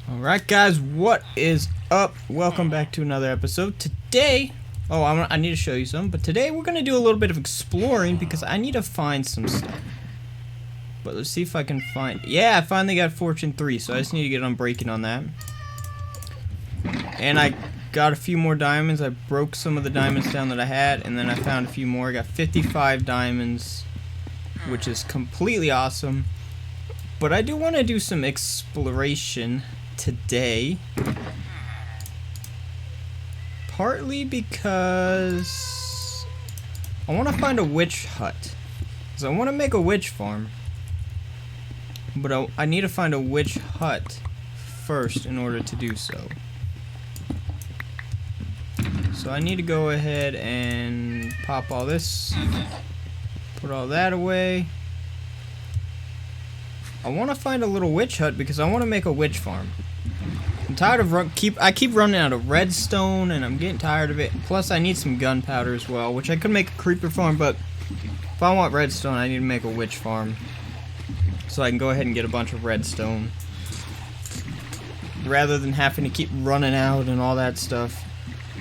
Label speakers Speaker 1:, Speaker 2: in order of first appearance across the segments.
Speaker 1: Alright guys, what is up? Welcome back to another episode. Today, I need to show you something, but today we're going to do a little bit of exploring because I need to find some stuff. But let's see if I can find... Yeah, I finally got Fortune 3, so I just need to get Unbreaking on that. And I got a few more diamonds. I broke some of the diamonds down that I had, and then I found a few more. I got 55 diamonds, which is completely awesome. But I do want to do some exploration today, partly because I want to find a witch hut, because I want to make a witch farm, but I need to find a witch hut first in order to do so. So I need to go ahead and pop all this, put all that away. I want to find a little witch hut because I want to make a witch farm. I'm tired of I keep running out of redstone, and I'm getting tired of it. Plus, I need some gunpowder as well, which I could make a creeper farm, but if I want redstone, I need to make a witch farm. So I can go ahead and get a bunch of redstone, rather than having to keep running out and all that stuff.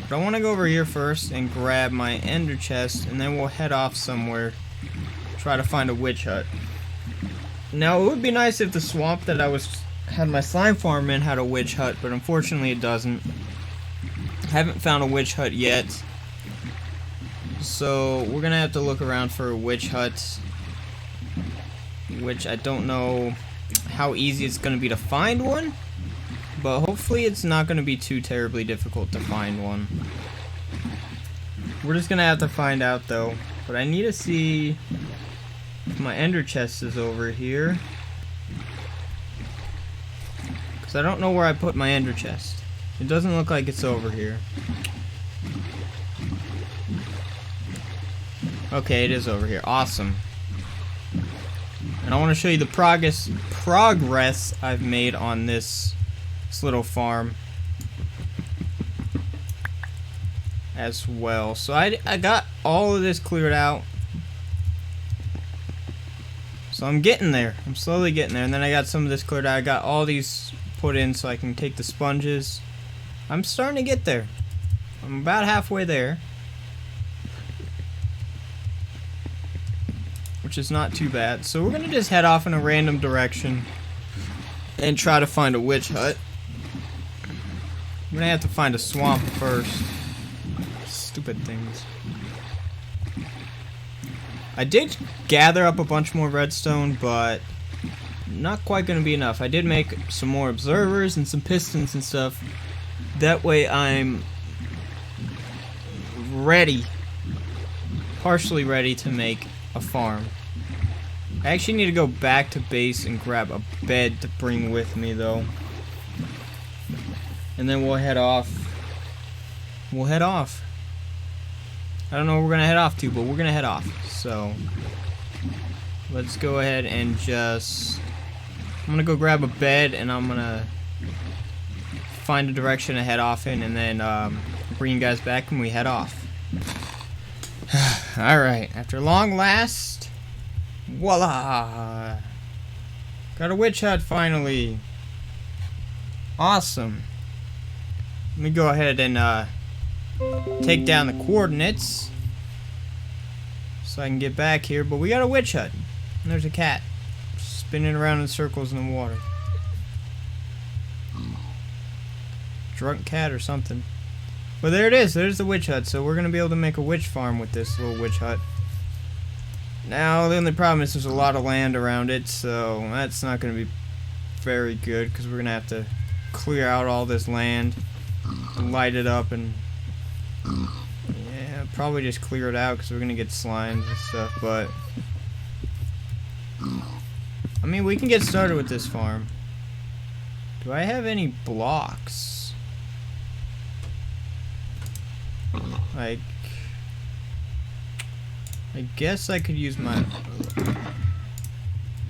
Speaker 1: But I want to go over here first and grab my ender chest, and then we'll head off somewhere, try to find a witch hut. Now, it would be nice if the swamp that I had my slime farm in had a witch hut, but unfortunately it doesn't. I haven't found a witch hut yet. So, we're gonna have to look around for a witch hut, which I don't know how easy it's gonna be to find one, but hopefully it's not gonna be too terribly difficult to find one. We're just gonna have to find out though, but I need to see... My ender chest is over here, because I don't know where I put my ender chest. It doesn't look like it's over here. Okay, it is over here. Awesome. And I want to show you the progress I've made on this little farm as well. So I got all of this cleared out. So I'm getting there. I'm slowly getting there. And then I got some of this cleared out. I got all these put in so I can take the sponges. I'm starting to get there. I'm about halfway there, which is not too bad. So we're going to just head off in a random direction and try to find a witch hut. I'm going to have to find a swamp first. Stupid things. I did gather up a bunch more redstone, but not quite going to be enough. I did make some more observers and some pistons and stuff. That way I'm ready, partially ready to make a farm. I actually need to go back to base and grab a bed to bring with me though. And then we'll head off. I don't know where we're going to head off to, but we're going to head off. So, let's go ahead and just... I'm going to go grab a bed, and I'm going to find a direction to head off in, and then bring you guys back when we head off. Alright, after long last, voila! Got a witch hut finally. Awesome. Let me go ahead and take down the coordinates so I can get back here. But we got a witch hut. And there's a cat spinning around in circles in the water. Drunk cat or something. But there it is. There's the witch hut. So we're going to be able to make a witch farm with this little witch hut. Now, the only problem is there's a lot of land around it. So that's not going to be very good, because we're going to have to clear out all this land and light it up, and yeah, probably just clear it out because we're gonna get slimes and stuff. But I mean, we can get started with this farm. Do I have any blocks? Like, I guess I could use my...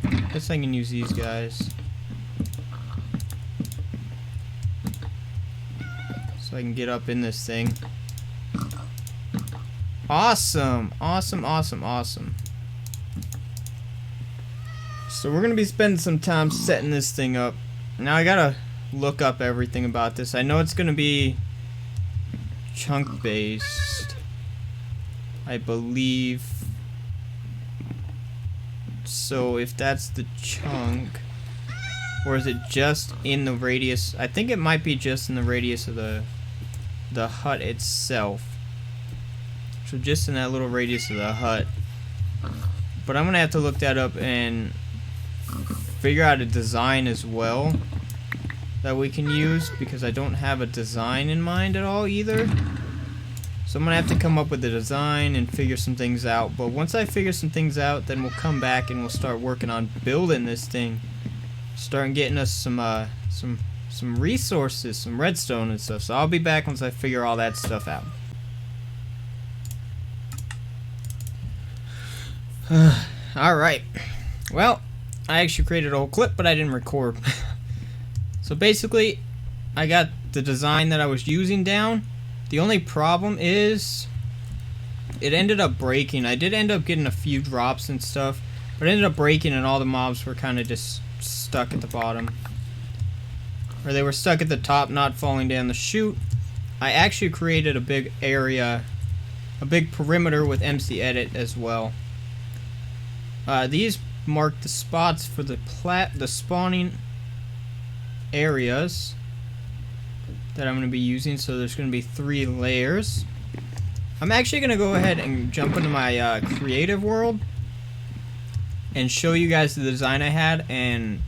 Speaker 1: I guess I can use these guys. So I can get up in this thing. Awesome! Awesome, awesome, awesome. So we're gonna be spending some time setting this thing up. Now I gotta look up everything about this. I know it's gonna be chunk based, I believe. So if that's the chunk, or is it just in the radius? I think it might be just in the radius of the hut itself. So just in that little radius of the hut. But I'm gonna have to look that up and figure out a design as well that we can use, because I don't have a design in mind at all either. So I'm gonna have to come up with a design and figure some things out. But once I figure some things out, then we'll come back and we'll start working on building this thing, starting getting us some resources, some redstone and stuff. So I'll be back once I figure all that stuff out. Alright, well, I actually created a whole clip, but I didn't record. So basically, I got the design that I was using down. The only problem is it ended up breaking. I did end up getting a few drops and stuff, but it ended up breaking and all the mobs were kind of just stuck at the bottom. Or they were stuck at the top, not falling down the chute. I actually created a big area, a big perimeter with MC Edit as well. These mark the spots for the spawning areas that I'm going to be using. So there's going to be 3 layers. I'm actually going to go ahead and jump into my creative world and show you guys the design I had and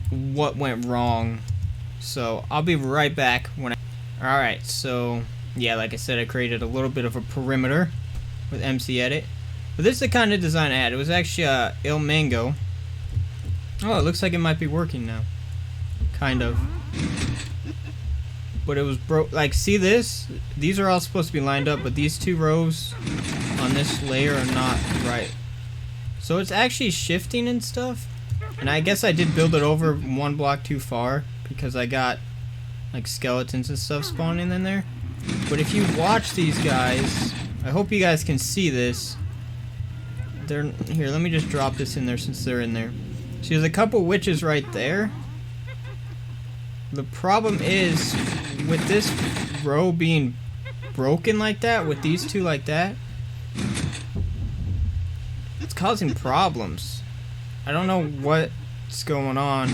Speaker 1: what went wrong. So I'll be right back when Alright, so yeah, like I said, I created a little bit of a perimeter with MC Edit. But this is the kind of design I had. It was actually Il Mango. Oh, it looks like it might be working now. Kind of. But it was broke. Like, see this? These are all supposed to be lined up, but these 2 rows on this layer are not right. So it's actually shifting and stuff. And I guess I did build it over 1 block too far, because I got like skeletons and stuff spawning in there. But if you watch these guys, I hope you guys can see this. They're here, let me just drop this in there since they're in there. See, there's a couple witches right there. The problem is with this row being broken like that, with these 2 like that, it's causing problems. I don't know what's going on.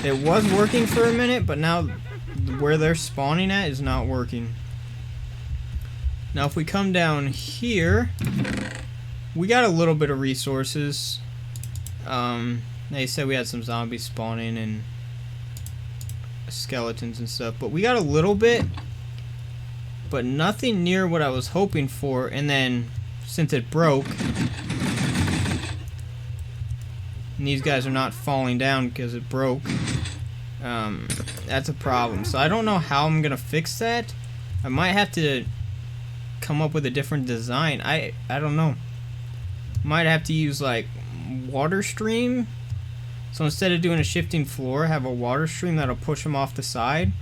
Speaker 1: It was working for a minute, but now where they're spawning at is not working. Now if we come down here, we got a little bit of resources. They said we had some zombies spawning and skeletons and stuff, but we got a little bit, but nothing near what I was hoping for. And then since it broke, and these guys are not falling down because it broke, that's a problem. So I don't know how I'm gonna fix that. I might have to come up with a different design. I don't know. Might have to use like water stream. So instead of doing a shifting floor, have a water stream that'll push them off the side.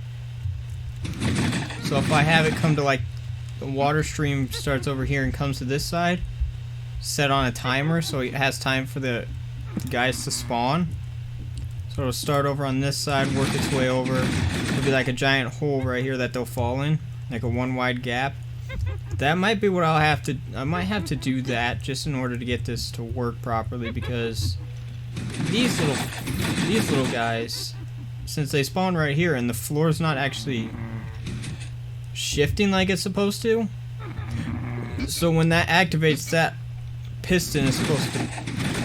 Speaker 1: So if I have it come to like the water stream starts over here and comes to this side, set on a timer so it has time for the guys to spawn. So it'll start over on this side, work its way over. It'll be like a giant hole right here that they'll fall in, like a 1 wide gap. That might be what I'll have to. I might have to do that just in order to get this to work properly, because these little guys, since they spawn right here and the floor's not actually shifting like it's supposed to, so when that activates, that piston is supposed to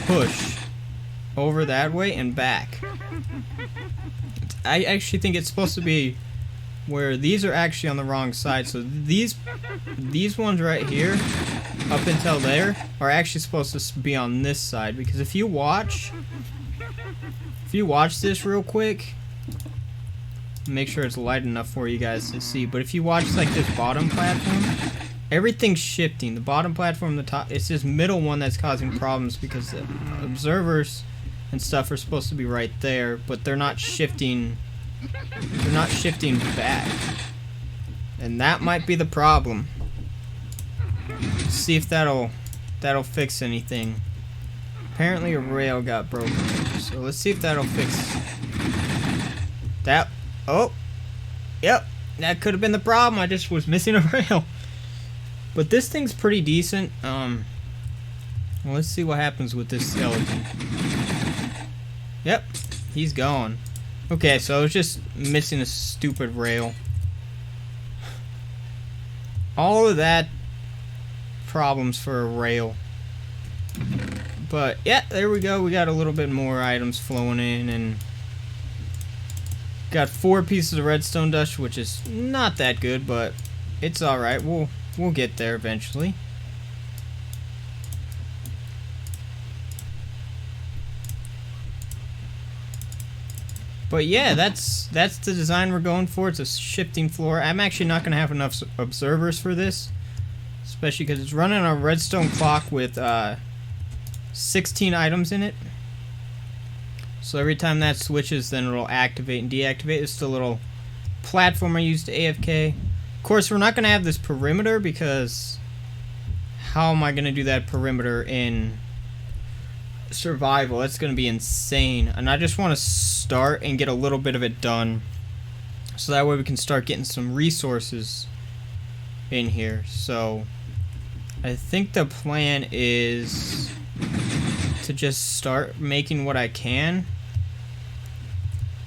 Speaker 1: push over that way and back. I actually think it's supposed to be where these are actually on the wrong side. So these ones right here up until there are actually supposed to be on this side, because if you watch this real quick, make sure it's light enough for you guys to see, but if you watch like this bottom platform, everything's shifting. The bottom platform, the top, it's this middle one that's causing problems, because the observers and stuff are supposed to be right there, but they're not shifting. They're not shifting back, and that might be the problem. Let's see if that'll fix anything. Apparently a rail got broken, so let's see if that'll fix That, oh, yep, that could have been the problem. I just was missing a rail. But this thing's pretty decent. Well, let's see what happens with this skeleton. Yep, he's gone. Okay, so I was just missing a stupid rail. All of that problems for a rail. But yeah, there we go. We got a little bit more items flowing in, and got 4 pieces of redstone dust, which is not that good, but it's all right. We'll get there eventually. But yeah, that's the design we're going for. It's a shifting floor. I'm actually not going to have enough observers for this, especially because it's running a redstone clock with 16 items in it. So every time that switches, then it'll activate and deactivate. It's the little platform I used to AFK. Of course, we're not going to have this perimeter, because how am I going to do that perimeter in survival? That's going to be insane. And I just want to start and get a little bit of it done, so that way we can start getting some resources in here. So I think the plan is to just start making what I can.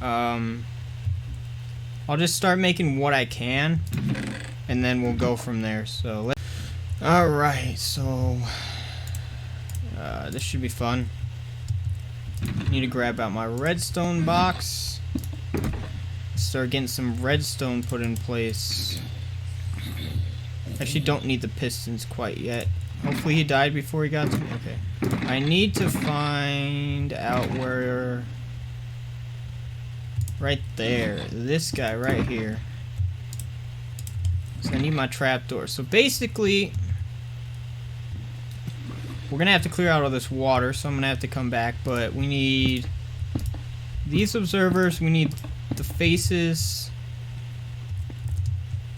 Speaker 1: I'll just start making what I can, and then we'll go from there. So alright, so this should be fun. Need to grab out my redstone box. Start getting some redstone put in place. Actually, don't need the pistons quite yet. Hopefully he died before he got to me. Okay. I need to find out where... Right there. This guy right here. So I need my trapdoor. So basically, we're going to have to clear out all this water, so I'm going to have to come back. But we need these observers. We need the faces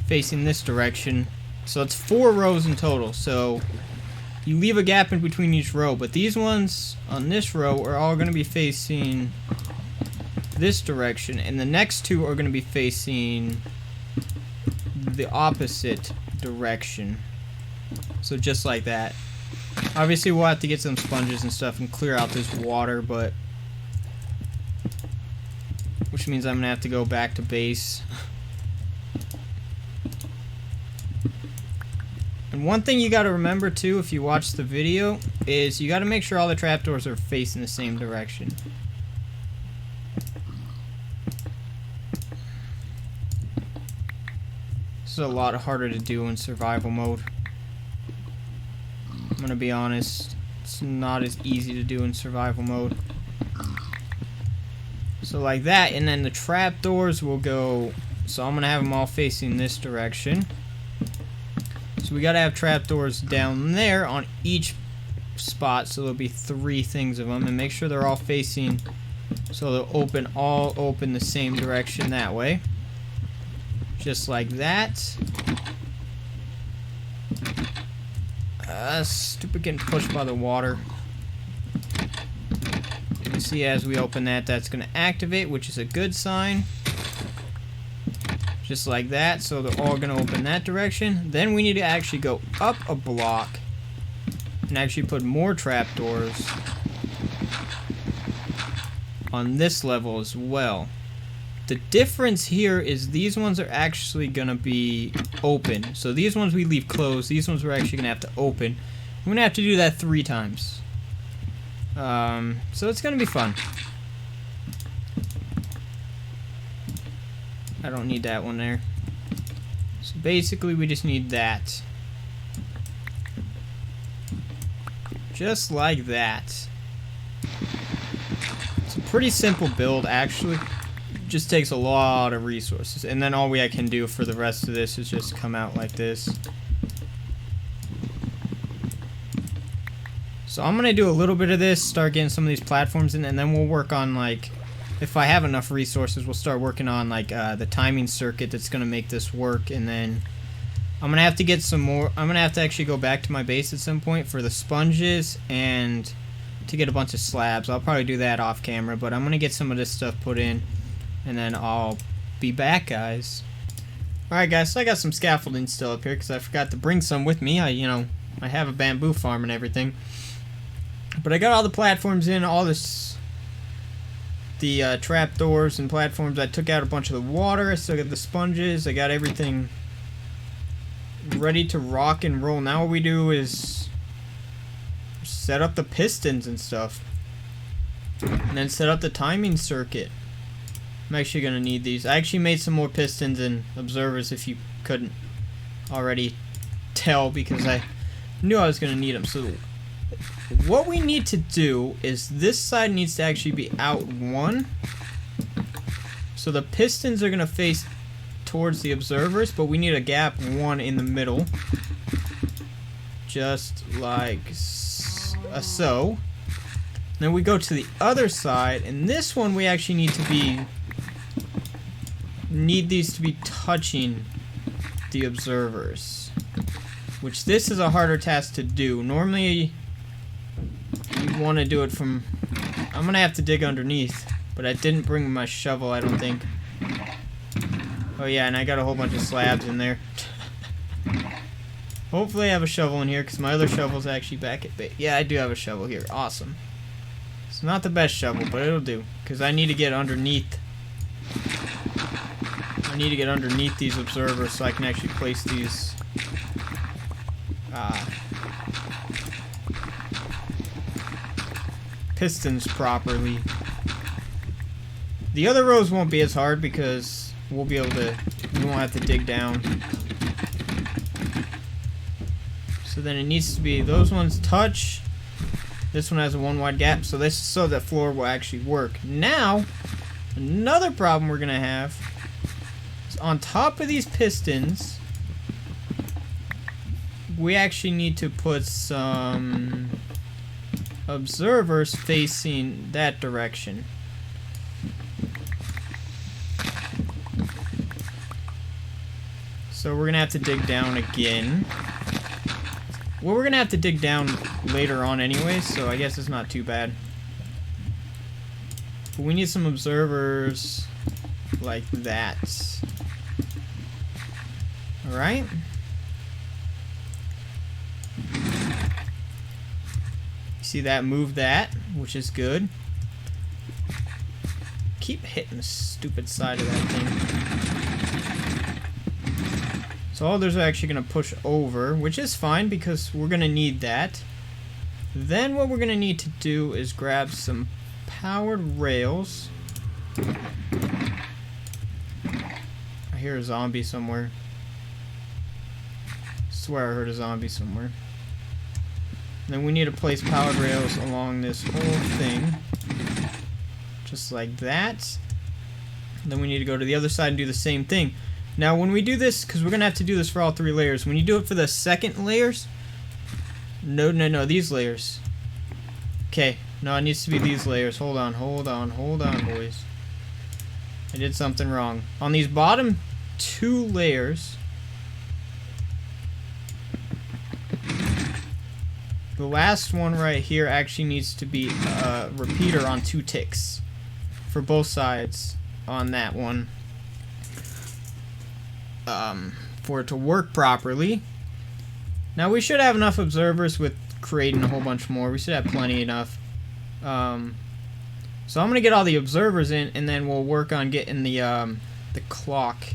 Speaker 1: facing this direction. So it's 4 rows in total. So you leave a gap in between each row. But these ones on this row are all going to be facing this direction. And the next 2 are going to be facing the opposite direction. So just like that. Obviously we'll have to get some sponges and stuff and clear out this water, but which means I'm gonna have to go back to base. And one thing you gotta remember too, if you watch the video, is you gotta make sure all the trapdoors are facing the same direction. This is a lot harder to do in survival mode. I'm gonna be honest, it's not as easy to do in survival mode. So like that, and then the trapdoors will go, so I'm gonna have them all facing this direction. So we gotta have trapdoors down there on each spot, so there'll be 3 things of them, and make sure they're all facing, so they'll all open the same direction that way. Just like that. Stupid getting pushed by the water. You can see as we open that, that's going to activate, which is a good sign. Just like that, so they're all going to open that direction. Then we need to actually go up a block and actually put more trapdoors on this level as well. The difference here is these ones are actually going to be open. So these ones we leave closed. These ones we're actually going to have to open. I'm going to have to do that 3 times. So it's going to be fun. I don't need that one there. So basically we just need that. Just like that. It's a pretty simple build actually. Just takes a lot of resources, and then all I can do for the rest of this is just come out like this. So I'm gonna do a little bit of this, start getting some of these platforms in, and then we'll work on, like, if I have enough resources, we'll start working on like the timing circuit that's gonna make this work. And then I'm gonna have to get some more. I'm gonna have to actually go back to my base at some point for the sponges and to get a bunch of slabs. I'll probably do that off camera, but I'm gonna get some of this stuff put in. and then I'll be back, guys. Alright, guys, so I got some scaffolding still up here because I forgot to bring some with me. I have a bamboo farm and everything. But I got all the platforms in, all this, the trap doors and platforms. I took out a bunch of the water. I still got the sponges. I got everything ready to rock and roll. Now what we do is set up the pistons and stuff. And then set up the timing circuit. I'm actually going to need these. I actually made some more pistons and observers if you couldn't already tell, because I knew I was going to need them. So what we need to do is this side needs to actually be out one. So the pistons are going to face towards the observers, but we need a gap one in the middle. Just like so. Then we go to the other side, and this one we actually need these to be touching the observers, which this is a harder task to do. Normally you want to do it from, I'm gonna have to dig underneath, but I didn't bring my shovel, I don't think. Oh yeah, and I got a whole bunch of slabs in there. Hopefully I have a shovel in here, because my other shovel's actually back at base. Yeah, I do have a shovel here. Awesome. It's not the best shovel, but it'll do, because I need to get underneath. I need to get underneath these observers so I can actually place these pistons properly. The other rows won't be as hard because we'll be able to, we won't have to dig down. So then it needs to be, those ones touch. This one has a one wide gap, so this, so that floor will actually work. Now, another problem we're gonna have is on top of these pistons, we actually need to put some observers facing that direction. So we're gonna have to dig down again. Well, we're gonna have to dig down later on anyway, so I guess it's not too bad. But we need some observers like that. Alright. See that? Move that, which is good. Keep hitting the stupid side of that thing. So all those are actually going to push over, which is fine because we're going to need that. Then what we're going to need to do is grab some powered rails. I hear a zombie somewhere. I swear I heard a zombie somewhere. Then we need to place powered rails along this whole thing. Just like that. Then we need to go to the other side and do the same thing. Now when we do this, because we're going to have to do this for all three layers, when you do it for the second layers, no, these layers. Okay, no, it needs to be these layers. Hold on, boys. I did something wrong. On these bottom two layers, the last one right here actually needs to be a repeater on 2 ticks for both sides on that one. For it to work properly. Now we should have enough observers with creating a whole bunch more. We should have plenty enough. So I'm gonna get all the observers in, and then we'll work on getting the clock.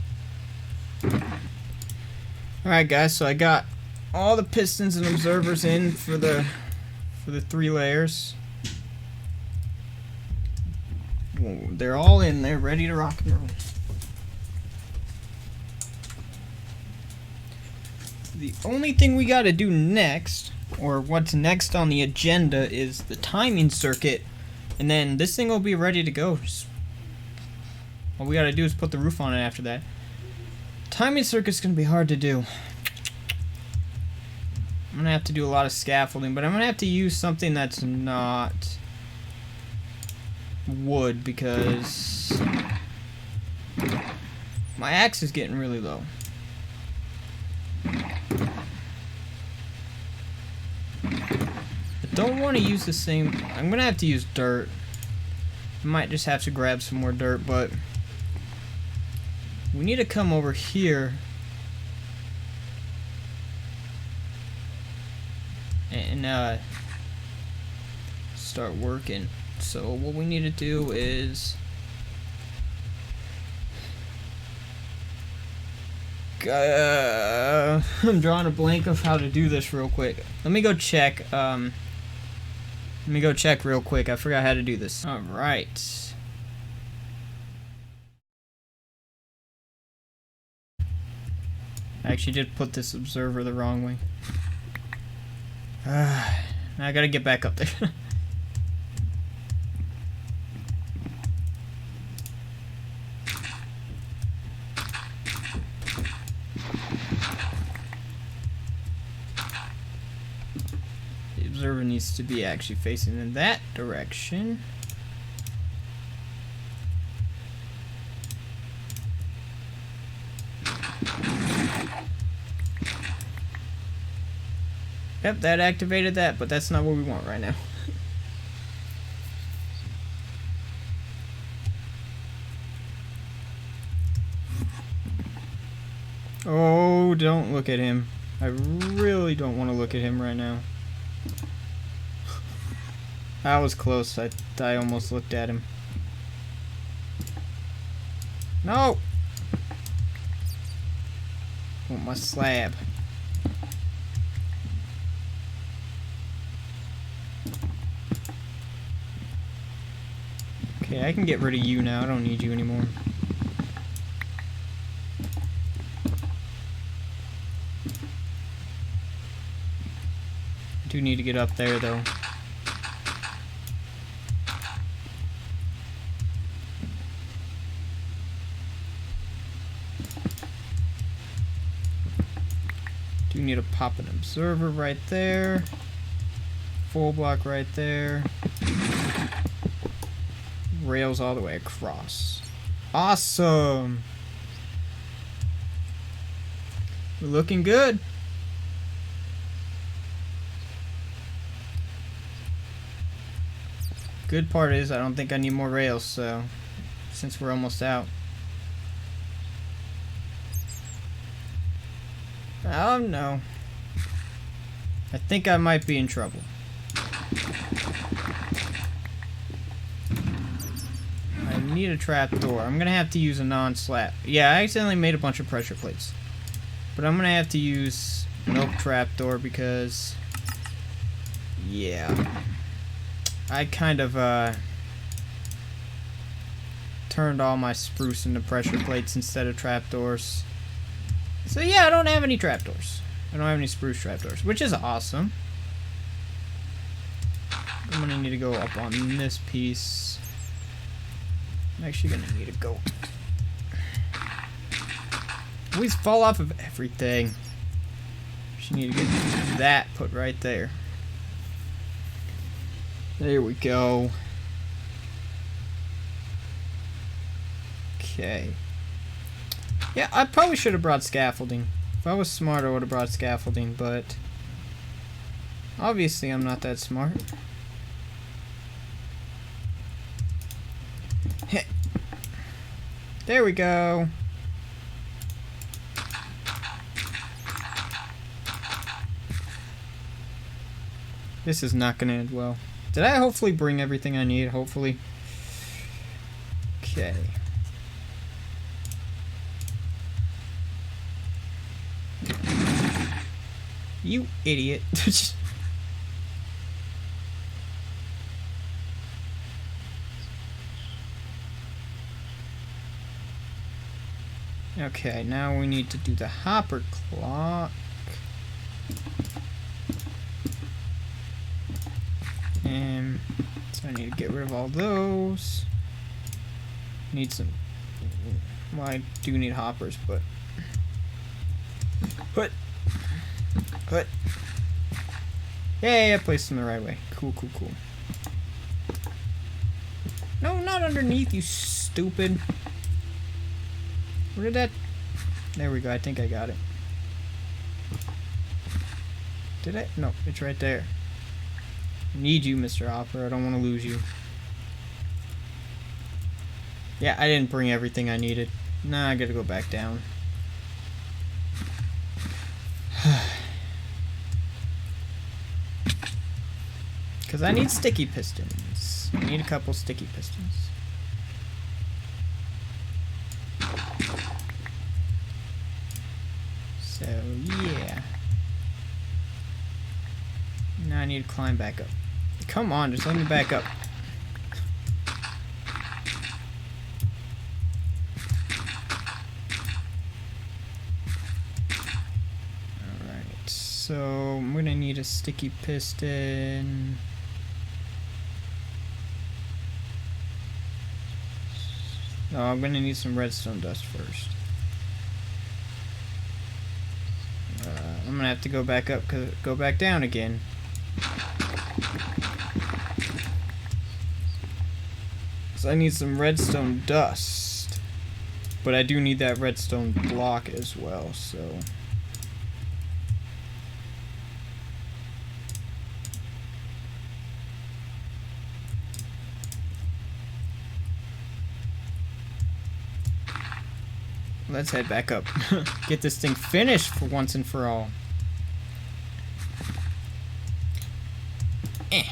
Speaker 1: Alright guys, so I got all the pistons and observers in for the 3 layers. Whoa, they're all in there, ready to rock and roll. The only thing we gotta do next, or what's next on the agenda, is the timing circuit, and then this thing will be ready to go. All we gotta do is put the roof on it after that. Timing circuit's gonna be hard to do. I'm gonna have to do a lot of scaffolding, but I'm gonna have to use something that's not wood because my axe is getting really low. I don't want to use the same. I'm gonna have to use dirt. I might just have to grab some more dirt, but We need to come over here and start working. So what we need to do is I'm drawing a blank of how to do this real quick. Let me go check. Let me go check real quick. I forgot how to do this. All right. I actually did put this observer the wrong way. I gotta get back up there. The observer needs to be actually facing in that direction. Yep, that activated that, but that's not what we want right now. Oh, don't look at him. I really don't want to look at him right now. That was close. I almost looked at him. No! I want my slab. Okay, I can get rid of you now. I don't need you anymore. I do need to get up there, though. Do need to pop an observer right there. Full block right there. Rails all the way across. Awesome! We're looking good. Good part is I don't think I need more rails, so since we're almost out. Oh no. I think I might be in trouble. I need a trapdoor. I'm gonna have to use a non-slap. Yeah, I accidentally made a bunch of pressure plates. But I'm gonna have to use an oak trapdoor because yeah. I kind of turned all my spruce into pressure plates instead of trapdoors. So yeah, I don't have any trapdoors. I don't have any spruce trapdoors, which is awesome. I'm gonna need to go up on this piece. I'm actually gonna need to go. Always fall off of everything. Just need to get that put right there. There we go. Okay. Yeah, I probably should have brought scaffolding. If I was smart, I would have brought scaffolding, but obviously I'm not that smart. Heh. There we go. This is not going to end well. Did I hopefully bring everything I need? Hopefully. Okay. You idiot. Okay, now we need to do the hopper clock. And so I need to get rid of all those. Need some. Well, I do need hoppers, but. Put. Yay, I placed them the right way. Cool, cool, cool. No, not underneath, you stupid. Where did that? There we go. I think I got it. Did I? No, it's right there. I need you, Mr. Hopper. I don't want to lose you. Yeah, I didn't bring everything I needed. Nah, I gotta go back down. Because I need sticky pistons. I need a couple sticky pistons. So, yeah. Now I need to climb back up. Come on, just let me back up. Alright, so I'm gonna need a sticky piston. No, I'm gonna need some redstone dust first. I'm gonna have to go back up, go back down again. So I need some redstone dust, but I do need that redstone block as well. So. Let's head back up. Get this thing finished for once and for all. Yeah,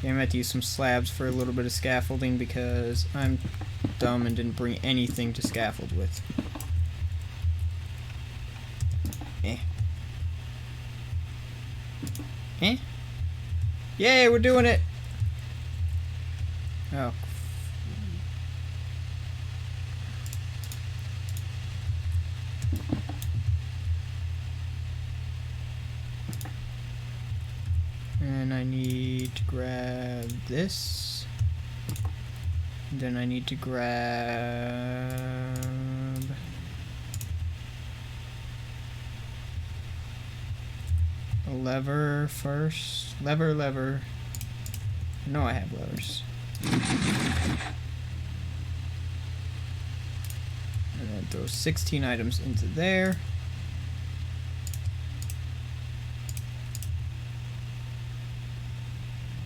Speaker 1: I'm gonna have to use some slabs for a little bit of scaffolding because I'm dumb and didn't bring anything to scaffold with. Yay, we're doing it! Oh. And I need to grab this. And then I need to grab a lever first. Lever. No, I have levers. And then throw 16 items into there.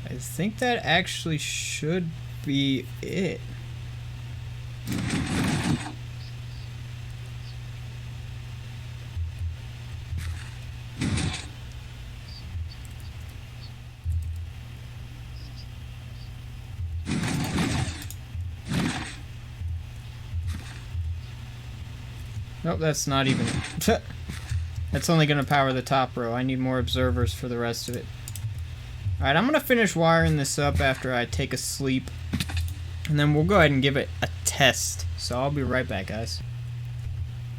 Speaker 1: I think that actually should be it. Nope, that's not even... That's only going to power the top row. I need more observers for the rest of it. Alright, I'm going to finish wiring this up after I take a sleep. And then we'll go ahead and give it a test. So I'll be right back, guys.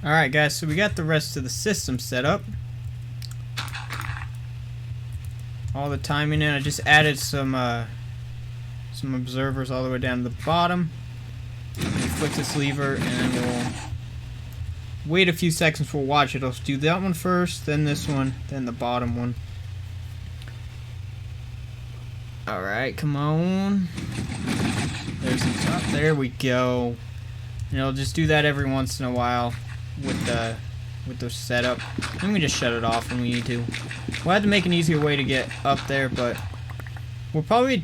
Speaker 1: Alright, guys, so we got the rest of the system set up. All the timing in. I just added some observers all the way down to the bottom. We'll flick this lever and then we'll wait a few seconds. We'll watch it. Let's do that one first, then this one, then the bottom one. Alright, come on. There's the top. There we go. And it'll just do that every once in a while with the setup. And we just shut it off when we need to. We'll have to make an easier way to get up there, but we'll probably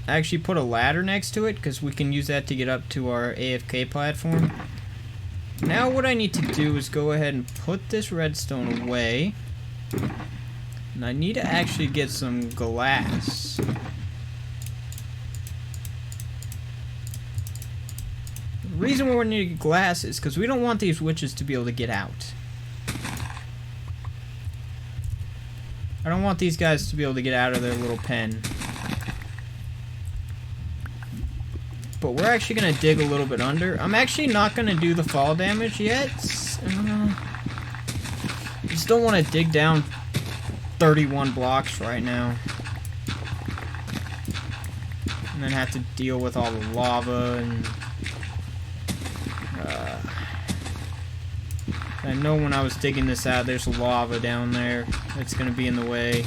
Speaker 1: actually put a ladder next to it because we can use that to get up to our AFK platform. Now what I need to do is go ahead and put this redstone away. And I need to actually get some glass. The reason why we need to get glass is because we don't want these witches to be able to get out. I don't want these guys to be able to get out of their little pen. But we're actually going to dig a little bit under. I'm actually not going to do the fall damage yet. I just don't want to dig down 31 blocks right now. And then have to deal with all the lava and... I know when I was digging this out, there's lava down there that's going to be in the way.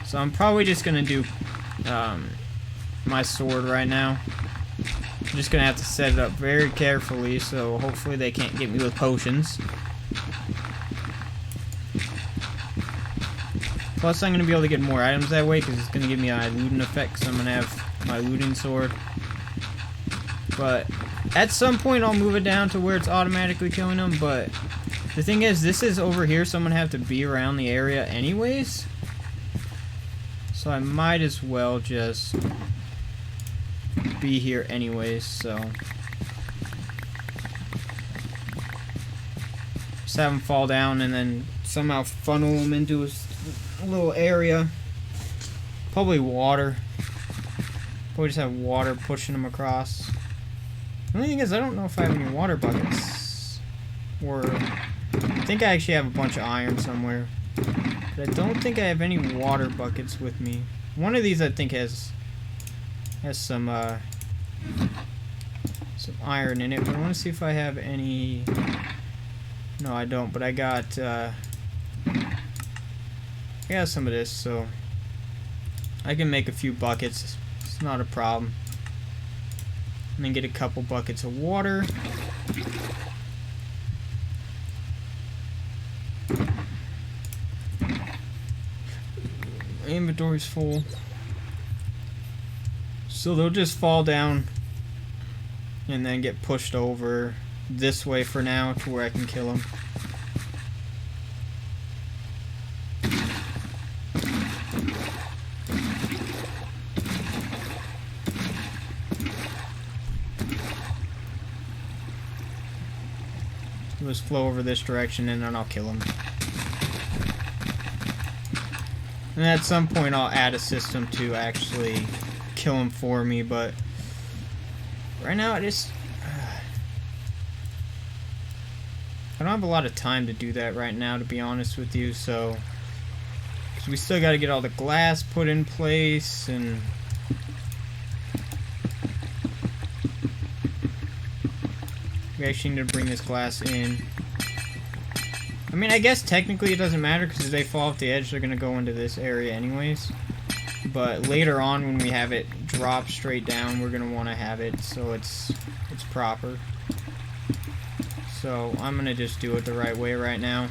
Speaker 1: So I'm probably just going to do my sword right now. I'm just going to have to set it up very carefully, so hopefully they can't get me with potions. Plus I'm going to be able to get more items that way, because it's going to give me a looting effect, so I'm going to have my looting sword. But at some point I'll move it down to where it's automatically killing them, but the thing is, this is over here, so I'm gonna have to be around the area anyways. So I might as well just be here anyways, so. Just have them fall down and then somehow funnel them into a little area. Probably water. Probably just have water pushing them across. The only thing is, I don't know if I have any water buckets. Or, I think I actually have a bunch of iron somewhere. But I don't think I have any water buckets with me. One of these I think has some iron in it, but I want to see if I have any. No, I don't, but I got some of this, so I can make a few buckets. It's not a problem. And then get a couple buckets of water. Inventory's full. So they'll just fall down and then get pushed over this way for now to where I can kill them. Just flow over this direction and then I'll kill them. And at some point I'll add a system to actually kill them for me, but right now I don't have a lot of time to do that right now, to be honest with you, so we still got to get all the glass put in place, and we actually need to bring this glass in. I mean, I guess technically it doesn't matter, because if they fall off the edge, they're going to go into this area anyways. But later on, when we have it drop straight down, we're going to want to have it so it's proper. So I'm going to just do it the right way right now.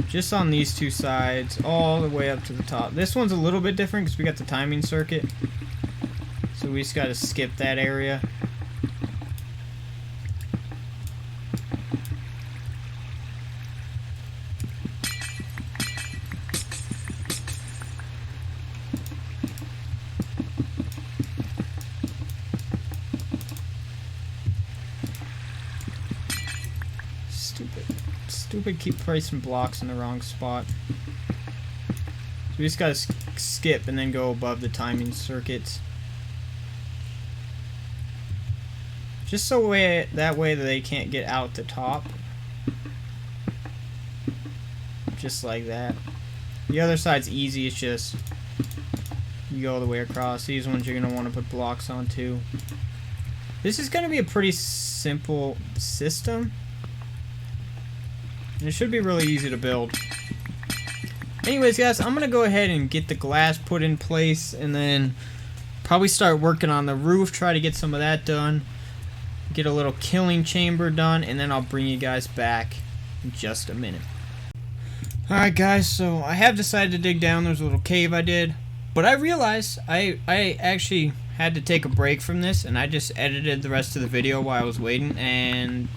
Speaker 1: Just on these two sides, all the way up to the top. This one's a little bit different because we got the timing circuit. So we just got to skip that area. Stupid keep placing blocks in the wrong spot. So we just gotta skip and then go above the timing circuits. Just so that way that they can't get out the top. Just like that. The other side's easy, it's just you go all the way across. These ones you're gonna want to put blocks on too. This is gonna be a pretty simple system. And it should be really easy to build. Anyways, guys, I'm going to go ahead and get the glass put in place and then probably start working on the roof, try to get some of that done. Get a little killing chamber done, and then I'll bring you guys back in just a minute. Alright, guys, so I have decided to dig down. There's a little cave I did. But I realized I actually had to take a break from this, and I just edited the rest of the video while I was waiting, and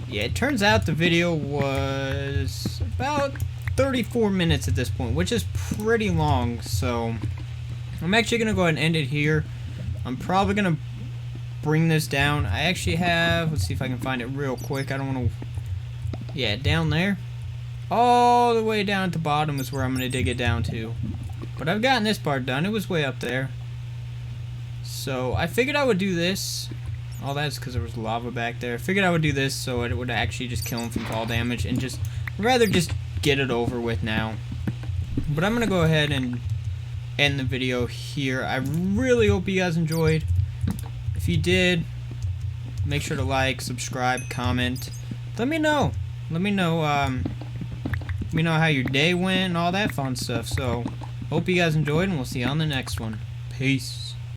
Speaker 1: yeah, it turns out the video was about 34 minutes at this point, which is pretty long, so I'm actually going to go ahead and end it here. I'm probably going to bring this down. I actually have, let's see if I can find it real quick. I don't want to, yeah, down there. All the way down at the bottom is where I'm going to dig it down to. But I've gotten this part done. It was way up there. So I figured I would do this. Oh, that's because there was lava back there. I figured I would do this so it would actually just kill him from fall damage and just rather just get it over with now. But I'm going to go ahead and end the video here. I really hope you guys enjoyed. If you did, make sure to like, subscribe, comment. Let me know. Let me know how your day went and all that fun stuff. So, hope you guys enjoyed, and we'll see you on the next one. Peace.